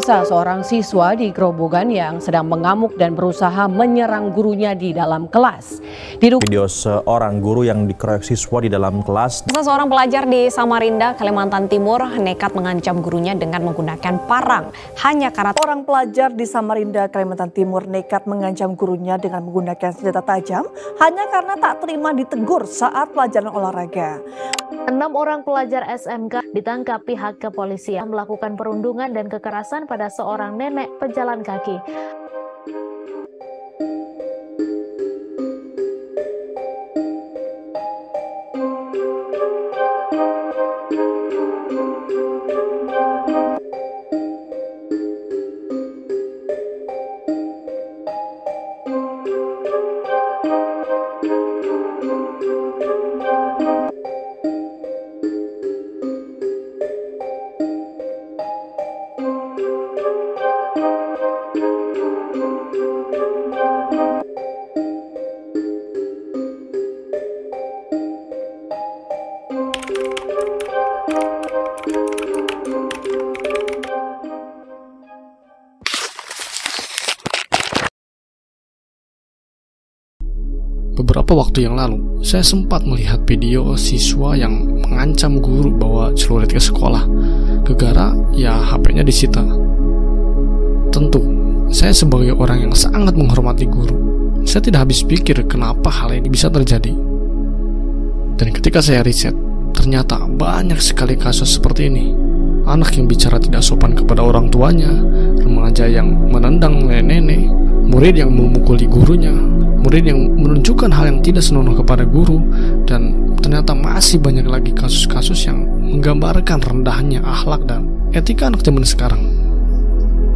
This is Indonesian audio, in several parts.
Seorang siswa di Grobogan yang sedang mengamuk dan berusaha menyerang gurunya di dalam kelas. Video seorang guru yang dikeroyok siswa di dalam kelas. Seorang pelajar di Samarinda, Kalimantan Timur nekat mengancam gurunya dengan menggunakan parang. Hanya karena orang pelajar di Samarinda, Kalimantan Timur nekat mengancam gurunya dengan menggunakan senjata tajam hanya karena tak terima ditegur saat pelajaran olahraga. 6 orang pelajar SMK ditangkap pihak kepolisian melakukan perundungan dan kekerasan pada seorang nenek pejalan kaki. Beberapa waktu yang lalu, saya sempat melihat video siswa yang mengancam guru bawa celurit ke sekolah. Gegara, ya HP-nya disita. Tentu, saya sebagai orang yang sangat menghormati guru, saya tidak habis pikir kenapa hal ini bisa terjadi. Dan ketika saya riset, ternyata banyak sekali kasus seperti ini. Anak yang bicara tidak sopan kepada orang tuanya, remaja yang menendang nenek, murid yang memukuli gurunya, murid yang menunjukkan hal yang tidak senonoh kepada guru, dan ternyata masih banyak lagi kasus-kasus yang menggambarkan rendahnya akhlak dan etika anak zaman sekarang.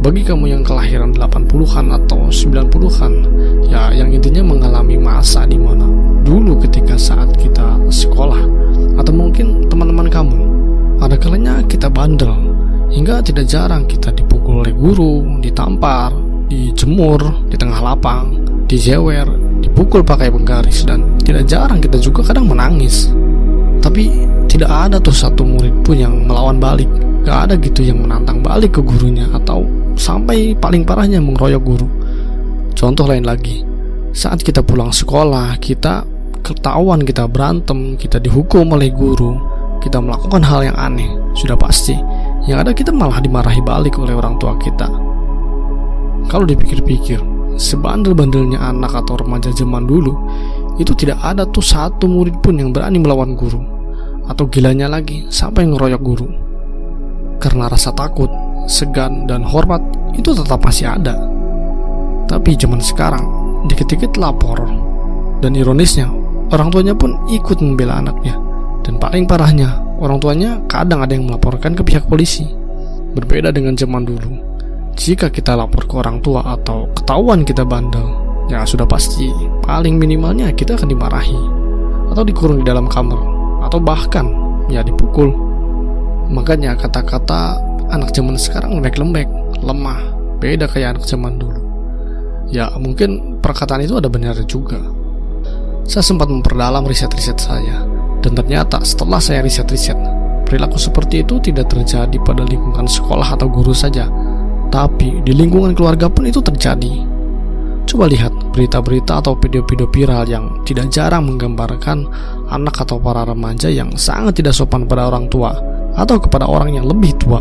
Bagi kamu yang kelahiran 80-an atau 90-an, ya yang intinya mengalami masa di mana dulu ketika saat kita sekolah, atau mungkin teman-teman kamu, ada kalanya kita bandel, hingga tidak jarang kita dipukul oleh guru, ditampar, dijemur di tengah lapang, dijewer, dipukul pakai penggaris, dan tidak jarang kita juga kadang menangis. Tapi tidak ada tuh satu murid pun yang melawan balik. Gak ada gitu yang menantang balik ke gurunya, atau sampai paling parahnya mengeroyok guru. Contoh lain lagi, saat kita pulang sekolah, kita ketahuan kita berantem, kita dihukum oleh guru, kita melakukan hal yang aneh, sudah pasti yang ada kita malah dimarahi balik oleh orang tua kita. Kalau dipikir-pikir, sebandel-bandelnya anak atau remaja zaman dulu, itu tidak ada tuh satu murid pun yang berani melawan guru. Atau gilanya lagi, sampai ngeroyok guru. Karena rasa takut, segan, dan hormat itu tetap masih ada. Tapi zaman sekarang, dikit-dikit lapor. Dan ironisnya, orang tuanya pun ikut membela anaknya. Dan paling parahnya, orang tuanya kadang ada yang melaporkan ke pihak polisi. Berbeda dengan zaman dulu. Jika kita lapor ke orang tua atau ketahuan kita bandel, ya sudah pasti paling minimalnya kita akan dimarahi, atau dikurung di dalam kamar, atau bahkan ya dipukul. Makanya kata-kata anak zaman sekarang lembek-lembek, lemah, beda kayak anak zaman dulu. Ya mungkin perkataan itu ada benarnya juga. Saya sempat memperdalam riset-riset saya, dan ternyata setelah saya riset-riset, perilaku seperti itu tidak terjadi pada lingkungan sekolah atau guru saja, tapi di lingkungan keluarga pun itu terjadi. Coba lihat berita-berita atau video-video viral yang tidak jarang menggambarkan anak atau para remaja yang sangat tidak sopan pada orang tua atau kepada orang yang lebih tua.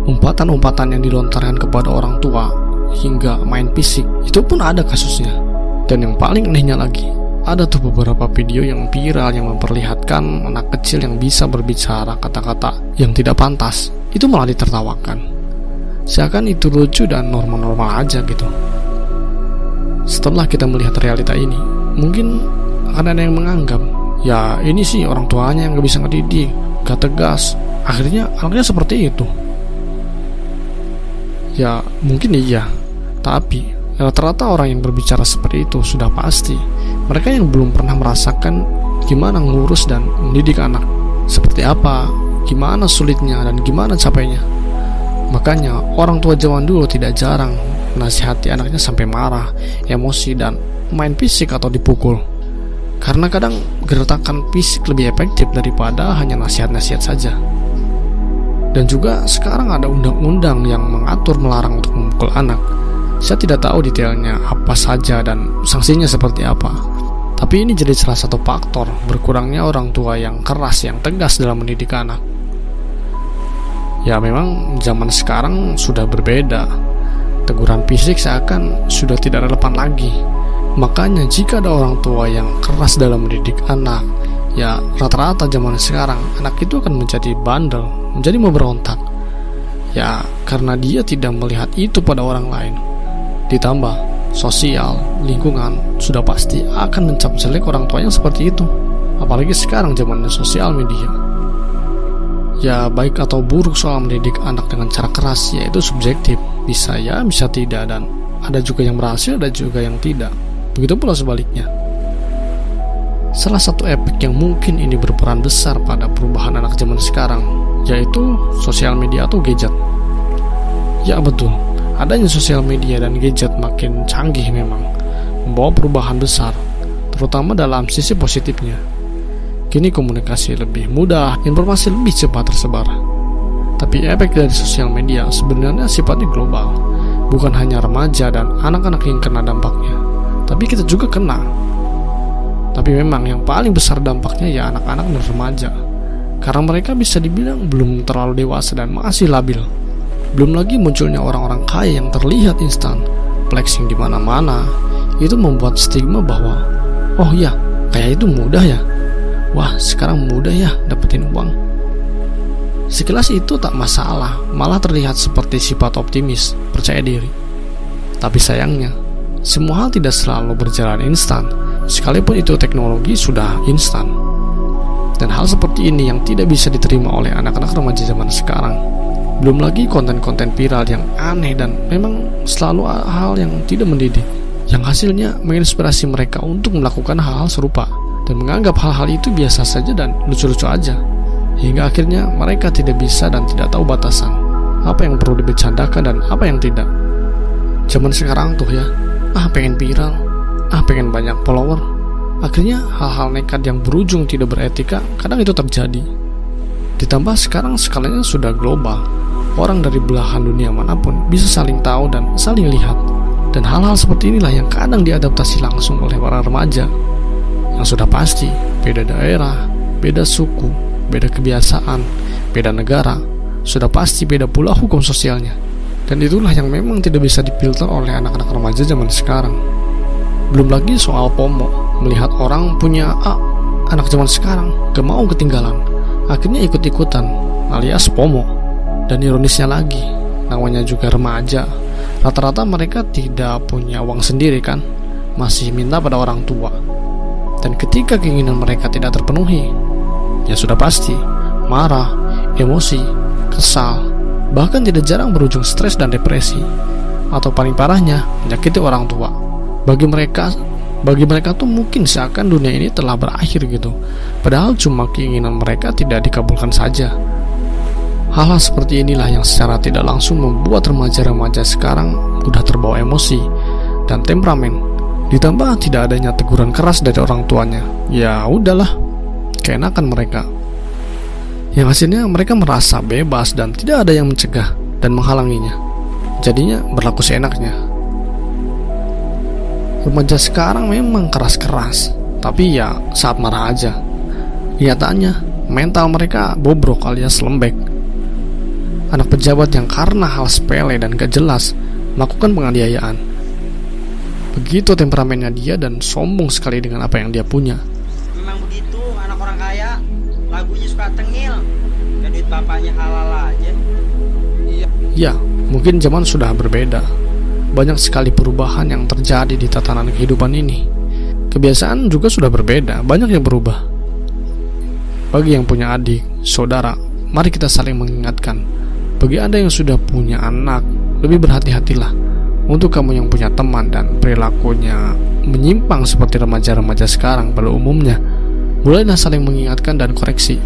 Umpatan-umpatan yang dilontarkan kepada orang tua hingga main fisik itu pun ada kasusnya. Dan yang paling anehnya lagi, ada tuh beberapa video yang viral yang memperlihatkan anak kecil yang bisa berbicara kata-kata yang tidak pantas, itu malah ditertawakan. Seakan itu lucu dan normal-normal aja gitu. Setelah kita melihat realita ini, mungkin akan ada yang menganggap, ya ini sih orang tuanya yang gak bisa ngedidik, gak tegas, akhirnya anaknya seperti itu. Ya mungkin iya, tapi rata-rata orang yang berbicara seperti itu sudah pasti mereka yang belum pernah merasakan gimana ngurus dan mendidik anak, seperti apa, gimana sulitnya dan gimana capeknya. Makanya orang tua zaman dulu tidak jarang menasihati anaknya sampai marah, emosi, dan main fisik atau dipukul. Karena kadang gertakan fisik lebih efektif daripada hanya nasihat-nasihat saja. Dan juga sekarang ada undang-undang yang mengatur melarang untuk memukul anak. Saya tidak tahu detailnya apa saja dan sanksinya seperti apa. Tapi ini jadi salah satu faktor berkurangnya orang tua yang keras, yang tegas dalam mendidik anak. Ya memang zaman sekarang sudah berbeda. Teguran fisik seakan sudah tidak relevan lagi. Makanya jika ada orang tua yang keras dalam mendidik anak, ya rata-rata zaman sekarang anak itu akan menjadi bandel, menjadi memberontak. Ya karena dia tidak melihat itu pada orang lain. Ditambah sosial, lingkungan sudah pasti akan mencap jelek orang tua yang seperti itu. Apalagi sekarang zamannya sosial media. Ya baik atau buruk soal mendidik anak dengan cara keras, ya itu subjektif. Bisa ya, bisa tidak, dan ada juga yang berhasil, ada juga yang tidak. Begitu pula sebaliknya. Salah satu efek yang mungkin ini berperan besar pada perubahan anak zaman sekarang, yaitu sosial media atau gadget. Ya betul, adanya sosial media dan gadget makin canggih memang membawa perubahan besar, terutama dalam sisi positifnya. Kini komunikasi lebih mudah, informasi lebih cepat tersebar. Tapi efek dari sosial media sebenarnya sifatnya global, bukan hanya remaja dan anak-anak yang kena dampaknya, tapi kita juga kena. Tapi memang yang paling besar dampaknya ya anak-anak dan remaja, karena mereka bisa dibilang belum terlalu dewasa dan masih labil. Belum lagi munculnya orang-orang kaya yang terlihat instan, flexing di mana-mana. Itu membuat stigma bahwa, oh ya, kaya itu mudah ya. Wah, sekarang mudah ya dapetin uang. Sekilas itu tak masalah, malah terlihat seperti sifat optimis, percaya diri. Tapi sayangnya, semua hal tidak selalu berjalan instan, sekalipun itu teknologi sudah instan. Dan hal seperti ini yang tidak bisa diterima oleh anak-anak remaja zaman sekarang. Belum lagi konten-konten viral yang aneh dan memang selalu hal yang tidak mendidik, yang hasilnya menginspirasi mereka untuk melakukan hal-hal serupa dan menganggap hal-hal itu biasa saja dan lucu-lucu aja, hingga akhirnya mereka tidak bisa dan tidak tahu batasan apa yang perlu dibercandakan dan apa yang tidak. Zaman sekarang tuh ya, pengen viral, pengen banyak follower. Akhirnya hal-hal nekat yang berujung tidak beretika kadang itu terjadi. Ditambah sekarang skalanya sudah global. Orang dari belahan dunia manapun bisa saling tahu dan saling lihat. Dan hal-hal seperti inilah yang kadang diadaptasi langsung oleh para remaja. Yang sudah pasti beda daerah, beda suku, beda kebiasaan, beda negara. Sudah pasti beda pula hukum sosialnya. Dan itulah yang memang tidak bisa difilter oleh anak-anak remaja zaman sekarang. Belum lagi soal FOMO, melihat orang punya anak zaman sekarang gak mau ketinggalan, akhirnya ikut-ikutan alias FOMO. Dan ironisnya lagi, namanya juga remaja, rata-rata mereka tidak punya uang sendiri kan, masih minta pada orang tua. Dan ketika keinginan mereka tidak terpenuhi, ya sudah pasti marah, emosi, kesal, bahkan tidak jarang berujung stres dan depresi, atau paling parahnya menyakiti orang tua. Bagi mereka tuh mungkin seakan dunia ini telah berakhir gitu, padahal cuma keinginan mereka tidak dikabulkan saja. Hal-hal seperti inilah yang secara tidak langsung membuat remaja-remaja sekarang mudah terbawa emosi dan temperamen. Ditambah tidak adanya teguran keras dari orang tuanya, ya udahlah, keenakan mereka. Yang hasilnya mereka merasa bebas dan tidak ada yang mencegah dan menghalanginya. Jadinya berlaku seenaknya. Remaja sekarang memang keras-keras, tapi ya saat marah aja. Nyatanya mental mereka bobrok alias lembek. Anak pejabat yang karena hal sepele dan gak jelas melakukan penganiayaan. Begitu temperamennya dia dan sombong sekali dengan apa yang dia punya. Memang begitu anak orang kaya, lagunya suka tengil, dan duit bapaknya halal aja. Ya, mungkin zaman sudah berbeda. Banyak sekali perubahan yang terjadi di tatanan kehidupan ini. Kebiasaan juga sudah berbeda, banyak yang berubah. Bagi yang punya adik, saudara, mari kita saling mengingatkan. Bagi Anda yang sudah punya anak, lebih berhati-hatilah. Untuk kamu yang punya teman dan perilakunya menyimpang seperti remaja-remaja sekarang pada umumnya, mulailah saling mengingatkan dan koreksi.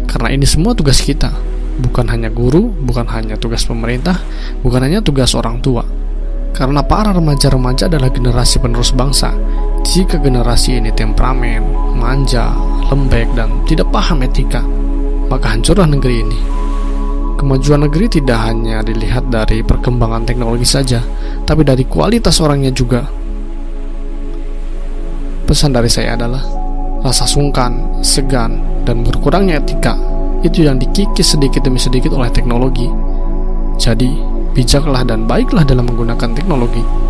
Karena ini semua tugas kita, bukan hanya guru, bukan hanya tugas pemerintah, bukan hanya tugas orang tua. Karena para remaja-remaja adalah generasi penerus bangsa, Jika generasi ini temperamen, manja, lembek, dan tidak paham etika, maka hancurlah negeri ini. Kemajuan negeri tidak hanya dilihat dari perkembangan teknologi saja, tapi dari kualitas orangnya juga. Pesan dari saya adalah, rasa sungkan, segan, dan berkurangnya etika itu yang dikikis sedikit demi sedikit oleh teknologi. Jadi, bijaklah dan baiklah dalam menggunakan teknologi.